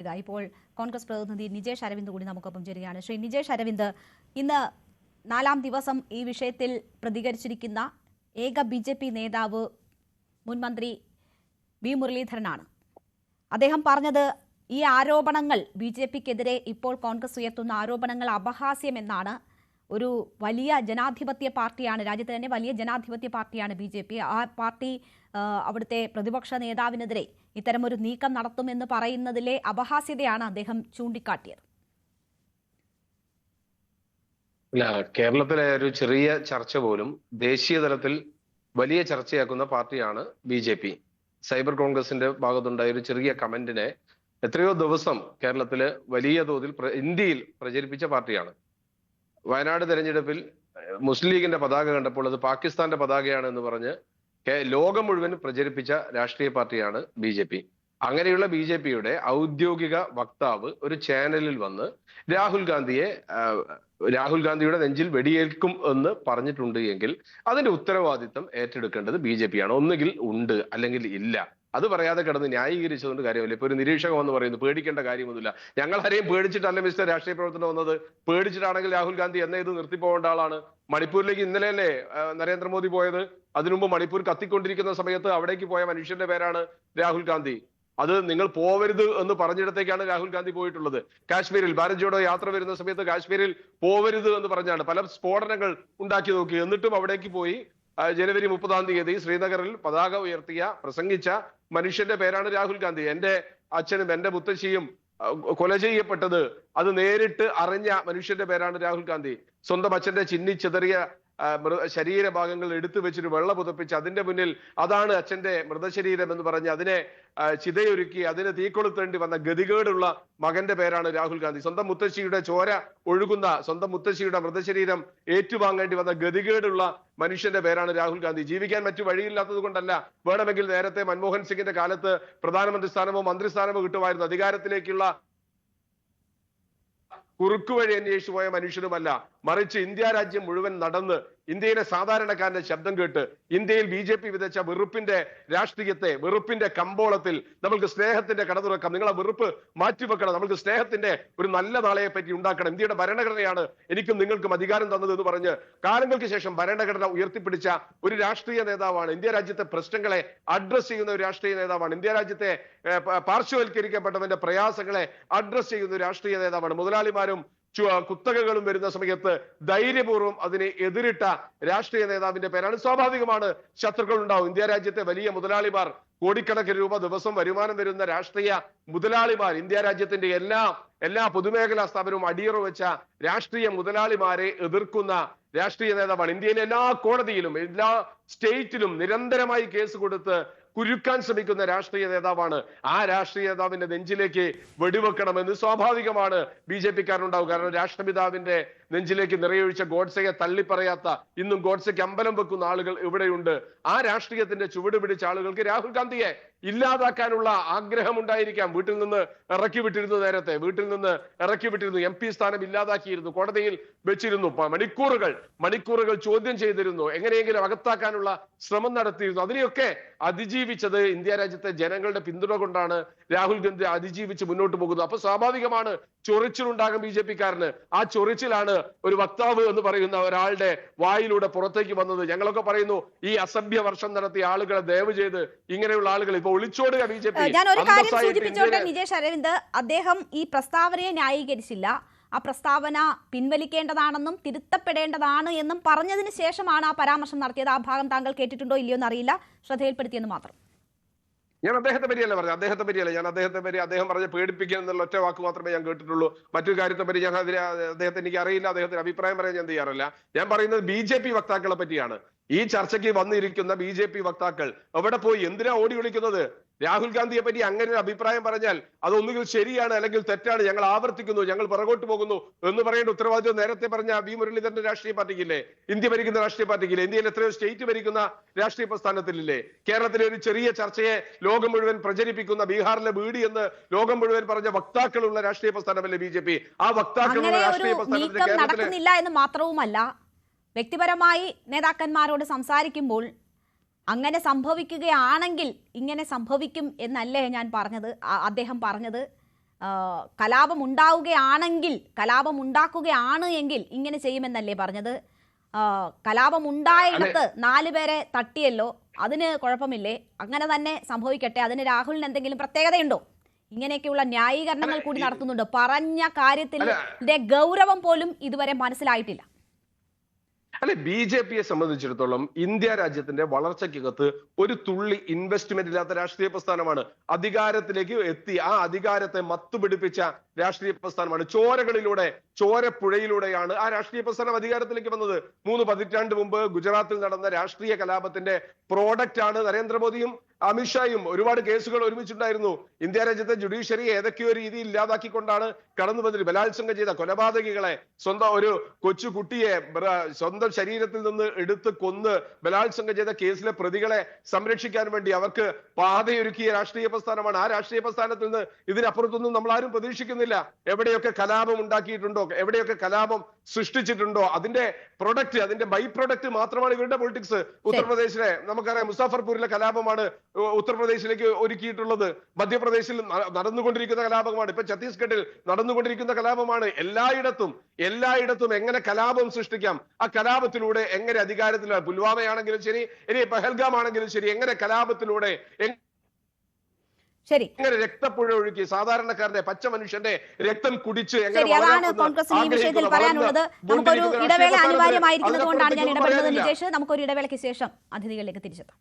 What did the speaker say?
ഇപ്പോൾ കോൺഗ്രസ് പ്രതിനിധി നിജേഷ് അരവിന്ദ് കൂടി നമുക്കൊപ്പം ചേരുകയാണ്. ശ്രീ നിജേഷ് അരവിന്ദ്, ഇന്ന് 4-ാം ദിവസം ഈ വിഷയത്തിൽ പ്രതികരിച്ചിരിക്കുന്ന ഏക BJP നേതാവ് മുൻ മന്ത്രി വി മുരളീധരനാണ്. അദ്ദേഹം പറഞ്ഞത് ഈ ആരോപണങ്ങൾ BJPക്കെതിരെ ഇപ്പോൾ കോൺഗ്രസ് ഉയർത്തുന്ന ആരോപണങ്ങൾ അപഹാസ്യമെന്നാണ്. ഒരു വലിയ ജനാധിപത്യ പാർട്ടിയാണ്, രാജ്യത്തെ തന്നെ വലിയ ജനാധിപത്യ പാർട്ടിയാണ് BJP. ആ പാർട്ടി അവിടുത്തെ പ്രതിപക്ഷ നേതാവിനെതിരെ ഇത്തരമൊരു നീക്കം നടത്തുമെന്ന് പറയുന്നതിലെ അപഹാസ്യതയാണ് അദ്ദേഹം ചൂണ്ടിക്കാട്ടിയത്. ഇല്ല, കേരളത്തിലെ ഒരു ചെറിയ ചർച്ച പോലും ദേശീയ തലത്തിൽ വലിയ ചർച്ചയാക്കുന്ന പാർട്ടിയാണ് BJP. സൈബർ കോൺഗ്രസിന്റെ ഭാഗത്തുണ്ടായ ഒരു ചെറിയ കമന്റിനെ എത്രയോ ദിവസം കേരളത്തില് വലിയ തോതിൽ ഇന്ത്യയിൽ പ്രചരിപ്പിച്ച പാർട്ടിയാണ്. വയനാട് തെരഞ്ഞെടുപ്പിൽ മുസ്ലിം ലീഗിന്റെ പതാക കണ്ടപ്പോൾ അത് പാകിസ്ഥാന്റെ പതാകയാണ് എന്ന് പറഞ്ഞ് ലോകം മുഴുവൻ പ്രചരിപ്പിച്ച രാഷ്ട്രീയ പാർട്ടിയാണ് BJP. അങ്ങനെയുള്ള BJPയുടെ ഔദ്യോഗിക വക്താവ് ഒരു ചാനലിൽ വന്ന് രാഹുൽ ഗാന്ധിയുടെ നെഞ്ചിൽ വെടിയേൽക്കും എന്ന് പറഞ്ഞിട്ടുണ്ട് എങ്കിൽ അതിന്റെ ഉത്തരവാദിത്തം ഏറ്റെടുക്കേണ്ടത് BJP ആണ്. ഒന്നുകിൽ ഉണ്ട് അല്ലെങ്കിൽ ഇല്ല. അത് പറയാതെ കിടന്ന് ന്യായീകരിച്ചതുകൊണ്ട് കാര്യമില്ല. ഇപ്പൊ ഒരു നിരീക്ഷകൻ എന്ന് പറയുന്നു പേടിക്കേണ്ട കാര്യമൊന്നുമില്ല. ഞങ്ങൾ ആരെയും പേടിച്ചിട്ടല്ല മിസ്റ്റർ രാഷ്ട്രീയ പ്രവർത്തനം വന്നത്. പേടിച്ചിട്ടാണെങ്കിൽ രാഹുൽ ഗാന്ധി എന്ന ഇത് നിർത്തിപ്പോകേണ്ട ആളാണ്. മണിപ്പൂരിലേക്ക് ഇന്നലെയല്ലേ നരേന്ദ്രമോദി പോയത്? അതിനുമുമ്പ് മണിപ്പൂർ കത്തിക്കൊണ്ടിരിക്കുന്ന സമയത്ത് അവിടേക്ക് പോയ മനുഷ്യന്റെ പേരാണ് രാഹുൽ ഗാന്ധി. അത് നിങ്ങൾ പോവരുത് എന്ന് പറഞ്ഞിടത്തേക്കാണ് രാഹുൽ ഗാന്ധി പോയിട്ടുള്ളത്. കാശ്മീരിൽ ഭാരത് ജോഡോ യാത്ര വരുന്ന സമയത്ത് കാശ്മീരിൽ പോവരുത് എന്ന് പറഞ്ഞാണ് പല സ്ഫോടനങ്ങൾ ഉണ്ടാക്കി നോക്കി. എന്നിട്ടും അവിടേക്ക് പോയി ജനുവരി 30-ാം തീയതി ശ്രീനഗറിൽ പതാക ഉയർത്തിയ പ്രസംഗിച്ച മനുഷ്യന്റെ പേരാണ് രാഹുൽ ഗാന്ധി. എന്റെ അച്ഛനും എന്റെ മുത്തശ്ശിയും കൊല ചെയ്യപ്പെട്ടത് അത് നേരിട്ട് അറിഞ്ഞ മനുഷ്യന്റെ പേരാണ് രാഹുൽ ഗാന്ധി. സ്വന്തം അച്ഛന്റെ ചിന്നിച്ചെതറിയ ശരീരഭാഗങ്ങൾ എടുത്തു വെച്ചൊരു വെള്ള പുതപ്പിച്ച് അതിന്റെ മുന്നിൽ അതാണ് അച്ഛന്റെ മൃതശരീരം എന്ന് പറഞ്ഞ് അതിനെ ചിതയൊരുക്കി അതിന് തീക്കൊളുത്തേണ്ടി വന്ന ഗതികേടുള്ള മകന്റെ പേരാണ് രാഹുൽ ഗാന്ധി. സ്വന്തം മുത്തശ്ശിയുടെ ചോര ഒഴുകുന്ന, സ്വന്തം മുത്തശ്ശിയുടെ മൃതശരീരം ഏറ്റുവാങ്ങേണ്ടി വന്ന ഗതികേടുള്ള മനുഷ്യന്റെ പേരാണ് രാഹുൽ ഗാന്ധി. ജീവിക്കാൻ മറ്റു വഴിയില്ലാത്തത് കൊണ്ടല്ല. വേണമെങ്കിൽ നേരത്തെ മൻമോഹൻ സിംഗിന്റെ കാലത്ത് പ്രധാനമന്ത്രി സ്ഥാനമോ മന്ത്രിസ്ഥാനമോ കിട്ടുമായിരുന്നു. അധികാരത്തിലേക്കുള്ള കുറുക്കുവഴി അന്വേഷിച്ചു പോയ മനുഷ്യനുമല്ല, മറിച്ച് ഇന്ത്യ രാജ്യം മുഴുവൻ നടന്ന് ഇന്ത്യയിലെ സാധാരണക്കാരന്റെ ശബ്ദം കേട്ട് ഇന്ത്യയിൽ BJP വിതച്ച വെറുപ്പിന്റെ രാഷ്ട്രീയത്തെ, വെറുപ്പിന്റെ കമ്പോളത്തിൽ നമുക്ക് സ്നേഹത്തിന്റെ കട തുറക്കാം. നിങ്ങളെ വെറുപ്പ് മാറ്റിവെക്കണം. നമുക്ക് സ്നേഹത്തിന്റെ ഒരു നല്ല നാളെയെ പറ്റി ഉണ്ടാക്കണം. ഇന്ത്യയുടെ ഭരണഘടനയാണ് എനിക്കും നിങ്ങൾക്കും അധികാരം തന്നത് എന്ന് പറഞ്ഞ് കാലങ്ങൾക്ക് ശേഷം ഭരണഘടന ഉയർത്തിപ്പിടിച്ച ഒരു രാഷ്ട്രീയ നേതാവാണ്. ഇന്ത്യ രാജ്യത്തെ പ്രശ്നങ്ങളെ അഡ്രസ് ചെയ്യുന്ന ഒരു രാഷ്ട്രീയ നേതാവാണ്. ഇന്ത്യ രാജ്യത്തെ പാർശ്വവൽക്കരിക്കപ്പെട്ടവന്റെ പ്രയാസങ്ങളെ അഡ്രസ് ചെയ്യുന്ന ഒരു രാഷ്ട്രീയ നേതാവാണ്. മുതലാളിമാരും കുത്തകകളും വരുന്ന സമയത്ത് ധൈര്യപൂർവ്വം അതിനെ എതിരിട്ട രാഷ്ട്രീയ നേതാവിന്റെ പേരാണ്. സ്വാഭാവികമാണ് ശത്രുക്കൾ ഉണ്ടാവും. ഇന്ത്യ രാജ്യത്തെ വലിയ മുതലാളിമാർ, കോടിക്കണക്കിന് രൂപ ദിവസം വരുമാനം വരുന്ന രാഷ്ട്രീയ മുതലാളിമാർ, ഇന്ത്യ രാജ്യത്തിന്റെ എല്ലാ പൊതുമേഖലാ സ്ഥാപനവും അടിയറ വെച്ച രാഷ്ട്രീയ മുതലാളിമാരെ എതിർക്കുന്ന രാഷ്ട്രീയ നേതാവാണ്. ഇന്ത്യയിലെ എല്ലാ കോടതിയിലും എല്ലാ സ്റ്റേറ്റിലും നിരന്തരമായി കേസ് കൊടുത്ത് കുരുക്കാൻ ശ്രമിക്കുന്ന രാഷ്ട്രീയ നേതാവാണ്. ആ രാഷ്ട്രീയ നേതാവിന്റെ നെഞ്ചിലേക്ക് വെടിവെക്കണമെന്ന് സ്വാഭാവികമാണ് BJPക്കാരനുണ്ടാവും. കാരണം രാഷ്ട്രപിതാവിന്റെ നെഞ്ചിലേക്ക് നിറയൊഴിച്ച ഗോഡ്സെയെ തള്ളിപ്പറയാത്ത, ഇന്നും ഗോഡ്സെക്ക് അമ്പലം വെക്കുന്ന ആളുകൾ ഇവിടെയുണ്ട്. ആ രാഷ്ട്രീയത്തിന്റെ ചുവട് പിടിച്ച ആളുകൾക്ക് രാഹുൽ ഗാന്ധിയെ ഇല്ലാതാക്കാനുള്ള ആഗ്രഹം ഉണ്ടായിരിക്കാം. വീട്ടിൽ നിന്ന് ഇറക്കി വിട്ടിരുന്നു, നേരത്തെ വീട്ടിൽ നിന്ന് ഇറക്കി വിട്ടിരുന്നു, MP സ്ഥാനം ഇല്ലാതാക്കിയിരുന്നു, കോടതിയിൽ വെച്ചിരുന്നു, മണിക്കൂറുകൾ ചോദ്യം ചെയ്തിരുന്നു, എങ്ങനെയെങ്കിലും അകത്താക്കാനുള്ള ശ്രമം നടത്തിയിരുന്നു. അതിനെയൊക്കെ അതിജീവിച്ചത് ഇന്ത്യ രാജ്യത്തെ ജനങ്ങളുടെ പിന്തുണ കൊണ്ടാണ്. രാഹുൽ ഗാന്ധി അതിജീവിച്ച് മുന്നോട്ട് പോകുന്നത്. അപ്പൊ സ്വാഭാവികമാണ് ചൊറിച്ചിലുണ്ടാകും BJPക്കാരന്. ആ ചൊറിച്ചിലാണ് ഒരു വക്താവ് എന്ന് പറയുന്ന ഒരാളുടെ വായിലൂടെ പുറത്തേക്ക് വന്നത്. ഞങ്ങളൊക്കെ പറയുന്നു, ഈ അസഭ്യ വർഷം നടത്തിയ ആളുകളെ ദയവ് ചെയ്ത് ഇങ്ങനെയുള്ള ആളുകൾ ഇപ്പൊ ഒളിച്ചോടുക BJP. ഞാൻ ഒരു കാര്യം സൂചിപ്പിച്ചോട്ടെ നിജേഷ് അരവിന്ദ്, അദ്ദേഹം ഈ പ്രസ്താവനയെ ന്യായീകരിച്ചില്ല. ആ പ്രസ്താവന പിൻവലിക്കേണ്ടതാണെന്നും തിരുത്തപ്പെടേണ്ടതാണ് എന്നും പറഞ്ഞതിന് ശേഷമാണ് ആ പരാമർശം നടത്തിയത്. ആ ഭാഗം താങ്കൾ കേട്ടിട്ടുണ്ടോ ഇല്ലയോ എന്നറിയില്ല, ശ്രദ്ധയിൽപ്പെടുത്തിയെന്ന് മാത്രം. ഞാൻ അദ്ദേഹത്തെ പറ്റിയല്ല പറഞ്ഞത്, ഞാൻ അദ്ദേഹത്തെ പറ്റി അദ്ദേഹം പറഞ്ഞ പേടിപ്പിക്കുക എന്നുള്ള ഒറ്റ വാക്ക് മാത്രമേ ഞാൻ കേട്ടിട്ടുള്ളൂ. മറ്റൊരു കാര്യത്തെ പറ്റി ഞാൻ അദ്ദേഹത്തെ എനിക്ക് അറിയില്ല, അദ്ദേഹത്തിന് അഭിപ്രായം പറയാൻ ഞാൻ തയ്യാറല്ല. ഞാൻ പറയുന്നത് BJP വക്താക്കളെ പറ്റിയാണ്. ഈ ചർച്ചയ്ക്ക് വന്നിരിക്കുന്ന BJP വക്താക്കൾ എവിടെ പോയി? എന്തിനാ ഓടി വിളിക്കുന്നത്? രാഹുൽ ഗാന്ധിയെ പറ്റി അങ്ങനെ ഒരു അഭിപ്രായം പറഞ്ഞാൽ അതൊന്നുകിൽ ശരിയാണ് അല്ലെങ്കിൽ തെറ്റാണ്, ഞങ്ങൾ ആവർത്തിക്കുന്നു, ഞങ്ങൾ പുറകോട്ട് പോകുന്നു എന്ന് പറയേണ്ട ഉത്തരവാദിത്വം നേരത്തെ പറഞ്ഞ വി മുരളീധരന്റെ രാഷ്ട്രീയ പാർട്ടിക്കില്ലേ? ഇന്ത്യ ഭരിക്കുന്ന രാഷ്ട്രീയ പാർട്ടിക്കില്ലേ? ഇന്ത്യയിൽ എത്രയോ സ്റ്റേറ്റ് ഭരിക്കുന്ന രാഷ്ട്രീയ പ്രസ്ഥാനത്തിലില്ലേ? കേരളത്തിലെ ഒരു ചെറിയ ചർച്ചയെ ലോകം മുഴുവൻ പ്രചരിപ്പിക്കുന്ന, ബീഹാറിലെ ബീഡി എന്ന് ലോകം മുഴുവൻ പറഞ്ഞ വക്താക്കളുള്ള രാഷ്ട്രീയ പ്രസ്ഥാനമല്ലേ BJP? ആ വക്താക്കളുള്ള രാഷ്ട്രീയ പ്രസ്ഥാനത്തിന് നടക്കുന്നില്ല എന്ന് മാത്രവുമല്ല, വ്യക്തിപരമായി നേതാക്കന്മാരോട് സംസാരിക്കുമ്പോൾ അങ്ങനെ സംഭവിക്കുകയാണെങ്കിൽ ഇങ്ങനെ സംഭവിക്കും എന്നല്ലേ ഞാൻ പറഞ്ഞത്, അദ്ദേഹം പറഞ്ഞത്. കലാപം ഉണ്ടാക്കുകയാണ് എങ്കിൽ ഇങ്ങനെ ചെയ്യുമെന്നല്ലേ പറഞ്ഞത്? കലാപം ഉണ്ടായിടത്ത് 4 പേരെ തട്ടിയല്ലോ, അതിന് കുഴപ്പമില്ലേ? അങ്ങനെ തന്നെ സംഭവിക്കട്ടെ, അതിന് രാഹുലിന് എന്തെങ്കിലും പ്രത്യേകതയുണ്ടോ? ഇങ്ങനെയൊക്കെയുള്ള ന്യായീകരണങ്ങൾ കൂടി നടത്തുന്നുണ്ട്. പറഞ്ഞ കാര്യത്തിന്റെ ഗൗരവം പോലും ഇതുവരെ മനസ്സിലായിട്ടില്ല. അല്ലെ, BJPയെ സംബന്ധിച്ചിടത്തോളം ഇന്ത്യ രാജ്യത്തിന്റെ വളർച്ചയ്ക്കകത്ത് ഒരു തുള്ളി ഇൻവെസ്റ്റ്മെന്റ് ഇല്ലാത്ത രാഷ്ട്രീയ പ്രസ്ഥാനമാണ്. അധികാരത്തിലേക്ക് എത്തി ആ അധികാരത്തെ മത്തുപിടിപ്പിച്ച രാഷ്ട്രീയ പ്രസ്ഥാനമാണ്. ചോരപ്പുഴയിലൂടെയാണ് ആ രാഷ്ട്രീയ പ്രസ്ഥാനം അധികാരത്തിലേക്ക് വന്നത്. 3 പതിറ്റാണ്ട് മുമ്പ് ഗുജറാത്തിൽ നടന്ന രാഷ്ട്രീയ കലാപത്തിന്റെ പ്രോഡക്റ്റ് ആണ് നരേന്ദ്രമോദിയും അമിത്ഷായും. ഒരുപാട് കേസുകൾ ഒരുമിച്ചുണ്ടായിരുന്നു. ഇന്ത്യ രാജ്യത്തെ ജുഡീഷ്യറിയെ ഏതൊക്കെയോ രീതിയിൽ ഇല്ലാതാക്കിക്കൊണ്ടാണ് കടന്നു വന്നത്. ബലാത്സംഗം ചെയ്ത കൊലപാതകികളെ, സ്വന്തം ഒരു കൊച്ചുകുട്ടിയെ സ്വന്തം ശരീരത്തിൽ നിന്ന് എടുത്ത് കൊന്ന് ബലാത്സംഗം ചെയ്ത കേസിലെ പ്രതികളെ സംരക്ഷിക്കാൻ വേണ്ടി അവർക്ക് പാതയൊരുക്കിയ രാഷ്ട്രീയ പ്രസ്ഥാനമാണ്. ആ രാഷ്ട്രീയ പ്രസ്ഥാനത്തിൽ നിന്ന് ഇതിനപ്പുറത്തൊന്നും നമ്മൾ ആരും പ്രതീക്ഷിക്കുന്നില്ല. എവിടെയൊക്കെ കലാപം ഉണ്ടാക്കിയിട്ടുണ്ടോ, എവിടെയൊക്കെ കലാപം സൃഷ്ടിച്ചിട്ടുണ്ടോ, അതിന്റെ പ്രൊഡക്റ്റ്, അതിന്റെ ബൈ പ്രൊഡക്റ്റ് മാത്രമാണ് ഇവരുടെ പൊളിറ്റിക്സ്. ഉത്തർപ്രദേശിലെ നമുക്കറിയാം, മുസാഫർപൂരിലെ കലാപമാണ് ഉത്തർപ്രദേശിലേക്ക് ഒരുക്കിയിട്ടുള്ളത്. മധ്യപ്രദേശിൽ നടന്നുകൊണ്ടിരിക്കുന്ന കലാപമാണ്, ഇപ്പൊ ഛത്തീസ്ഗഡിൽ നടന്നുകൊണ്ടിരിക്കുന്ന കലാപമാണ്. എല്ലായിടത്തും എങ്ങനെ കലാപം സൃഷ്ടിക്കാം, ആ കലാപത്തിലൂടെ എങ്ങനെ അധികാരത്തിൽ, പുൽവാമയാണെങ്കിലും ശരി, ഇനി പഹൽഗാം ആണെങ്കിലും ശരി, എങ്ങനെ കലാപത്തിലൂടെ എങ്ങനെ രക്തപ്പുഴ ഒഴുക്കി സാധാരണക്കാരന്റെ പച്ച മനുഷ്യന്റെ രക്തം കുടിച്ച് അതാണ് കോൺഗ്രസിന് ഈ വിഷയത്തിൽ പറയാനുള്ളത്. നമുക്കൊരു ഇടവേള അനിവാര്യമായിരിക്കുന്നത് കൊണ്ടാണ് ഞാൻ ഇടപെടുന്നത്. നിജേഷ്, നമുക്കൊരു ഇടവേളയ്ക്ക് ശേഷം അതിഥികളിലേക്ക് തിരിച്ചെത്താം.